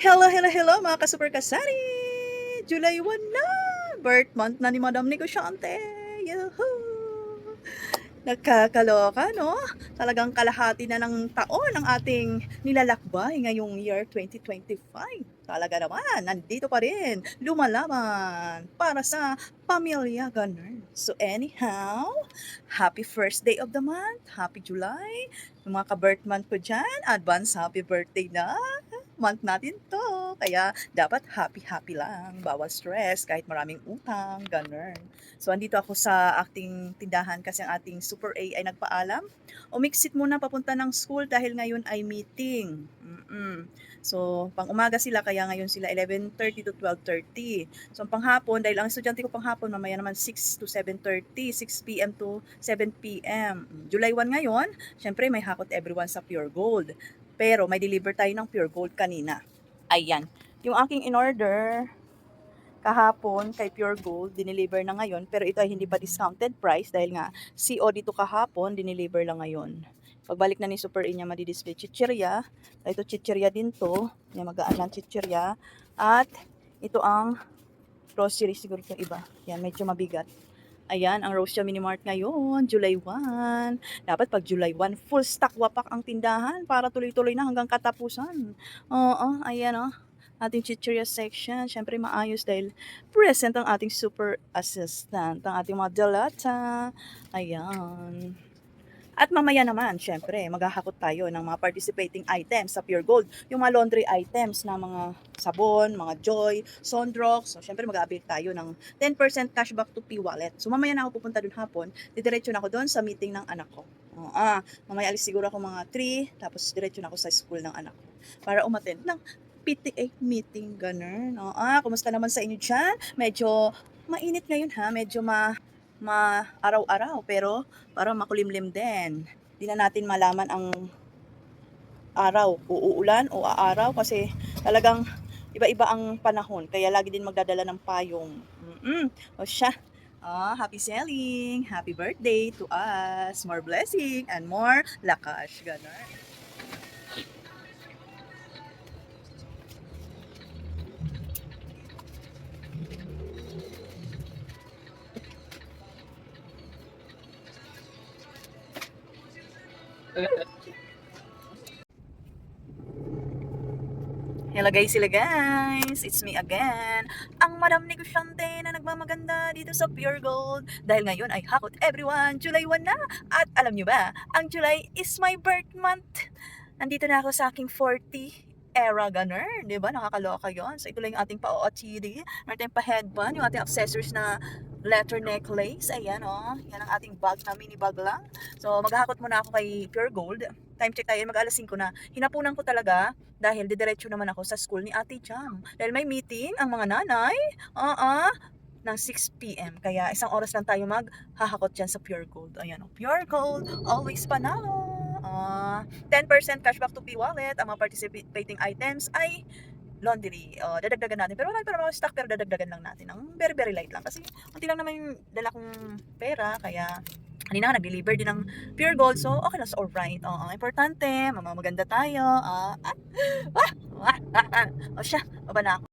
Hello, hello, hello mga ka-super kasari! July 1 na! Birth month na ni Madam Negosyante! Yahoo! Nakakaloka, no? Talagang kalahati na ng taon ang ating nilalakbay ngayong year 2025. Talaga naman, nandito pa rin, lumalaban para sa pamilya ganun. So anyhow, happy first day of the month, happy July. Yung mga ka-birth month ko dyan, advance happy birthday na month natin to. Kaya dapat happy-happy lang, bawal stress, kahit maraming utang, ganun. So, andito ako sa ating tindahan kasi ang ating Super A ay nagpaalam. Umiksit muna papunta ng school dahil ngayon ay meeting. So, pang umaga sila kaya ngayon sila 11:30 to 12:30. So, pang hapon, dahil ang estudyante ko pang hapon, mamaya naman 6 to 7:30, 6 p.m. to 7 p.m. July 1 ngayon, syempre may hakot everyone sa Pure Gold. Pero may deliver tayo ng Pure Gold kanina. Ayan. Yung aking in-order kahapon kay Pure Gold, dineliver na ngayon. Pero ito ay hindi pa discounted price dahil nga CO dito kahapon, dineliver lang ngayon. Pagbalik na ni Super A niya, madidisplay chichirya. Ito chichirya din to. Yan, magaan lang chichirya. At ito ang grocery siguro yung iba. Yan, medyo mabigat. Ayan, ang Rosia Minimart ngayon, July 1. Dapat pag July 1, full stock wapak ang tindahan para tuloy-tuloy na hanggang katapusan. Oo, ayan o. Ating chichirya section, syempre maayos dahil present ang ating super assistant, ang ating mga delata. Ayan. At mamaya naman, syempre, maghahakot tayo ng mga participating items sa Pure Gold. Yung mga laundry items na mga sabon, mga Joy, Sondrox. So, syempre, mag-a-avail tayo ng 10% cashback to P-Wallet. So, mamaya na ako pupunta dun hapon. Didiretso na ako doon sa meeting ng anak ko. Mamaya alis siguro ako mga 3, tapos diretso na ako sa school ng anak ko. Para umattend ng PTA meeting, ganun. Kumusta naman sa inyo dyan? Medyo mainit ngayon ha, medyo araw-araw, pero parang makulimlim din. Di na natin malaman ang araw, uuulan o aaraw kasi talagang iba-iba ang panahon. Kaya lagi din magdadala ng payong. O siya, happy selling, happy birthday to us. More blessing and more lakas. Ganon. Sila guys, it's me again, ang Madam Negosyante na nagmamaganda dito sa Pure Gold. Dahil ngayon ay hakot everyone, July 1 na. At alam nyo ba, ang July is my birth month. Nandito na ako sa aking 40 era ganun, di ba? Nakakaloka yon. So ito lang yung ating pa-OOTD, meron tayong pa-headband, yung ating accessories na letter necklace. Ayan yan ang ating bag na mini bag lang. So maghahakot muna ako kay Pure Gold. Time check tayo, mag-alas 5 na. Hinapunan ko talaga dahil didiretso naman ako sa school ni Ate Jam. Dahil may meeting ang mga nanay, ng 6 p.m. Kaya isang oras lang tayo maghahakot dyan sa Pure Gold. Ayan Pure Gold, always panalo. 10% cashback to P-Wallet. Ang mga participating items ay laundry. Dadagdagan natin. Pero wala pa naman stock, pero dadagdagan lang natin. Ang very, very light lang. Kasi unti lang naman yung dala kong pera. Kaya kanina nga nag-deliver din ng Pure Gold. So, okay na. So, alright. Ang importante, maganda tayo. O siya, baba na ako.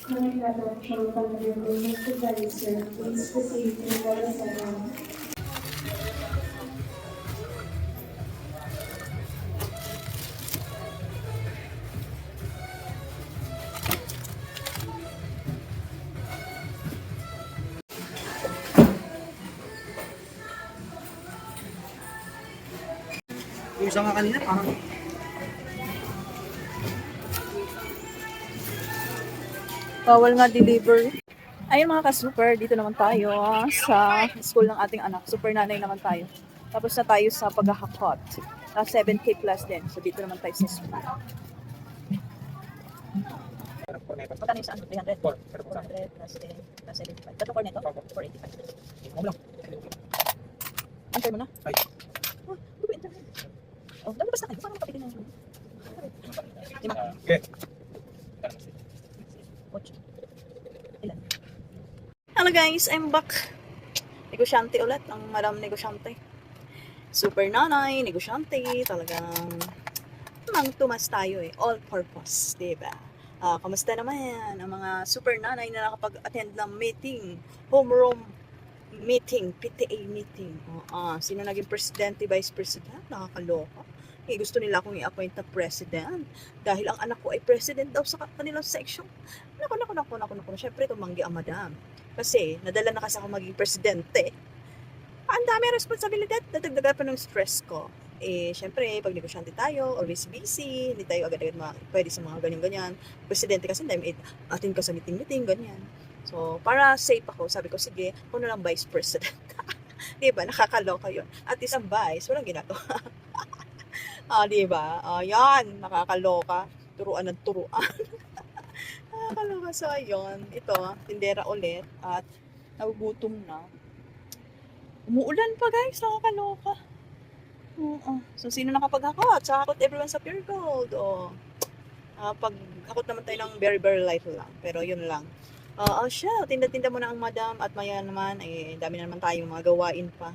Current attention from the Mr. Register, please proceed to level 7. Yung isa nga kanina, parang Bawal nga delivery. Ayun mga ka-super, dito naman tayo sa school ng ating anak. Super nanay naman tayo. Tapos na tayo sa paghahakot. 7K plus din. So dito naman tayo sa school. Magkano yung saan? 300? 400 plus 10 plus 75. Tatlo corneto? 485. mo lang. Enter mo na? Ay. Oh, ano ba internet? Oh, lalabas na kayo. Parang kapitid na yun. Lima. Okay. 8. Ilan? Hello guys, I'm back. Negosyante ulit, ang madam negosyante. Super nanay, negosyante, talagang mang tumas tayo eh, all purpose, diba? Kamusta naman ang mga super nanay na nakapag-attend ng meeting, homeroom meeting, PTA meeting. Sino naging presidente, vice president? Nakakaloka. Gusto nila akong i-appoint na president dahil ang anak ko ay president daw sa kanilang section. Naku. Syempre, tumanggi ang madam. Kasi, nadala na kasi ako maging presidente. Ang dami responsibilidad, nadagdagan pa ng stress ko. Syempre, pag negosyante tayo, always busy, hindi tayo agad-agad pwede sa mga ganyan-ganyan. Presidente kasi, dahil atin ka sa meeting, ganyan. So, para safe ako, sabi ko, sige, ako na lang vice president. Diba? Nakakaloka yun. At least ang vice, walang ginagawa. Diba? Yan, nakakaloka. Turuan ng turuan. Nakakaloka. So, ayun. Ito, tindera ulit. At nagugutom na. Umuulan pa guys, nakakaloka. So, sino nakapaghakot? Sa hakot everyone sa Pure Gold. Pag hakot naman tayo ng very, very light lang. Pero yun lang. Siya, tinda-tinda mo na ang madam. At maya naman, dami na naman tayong mga gawain pa.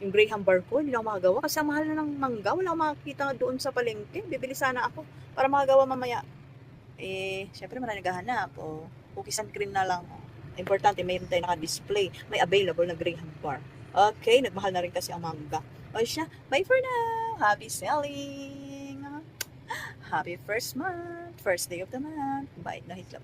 Yung Graham bar ko, hindi na ako makagawa. Kasi ang mahal na ng mangga. Wala akong makakita doon sa palengke. Bibili sana ako para makagawa mamaya. Syempre marami naghahanap. Cookies and cream na lang. Importante, mayroon tayo naka-display. May available na Graham bar. Okay, nagmahal na rin kasi ang mangga. Siya, bye for now. Happy selling. Happy first month. First day of the month. Bye. Nahit lang.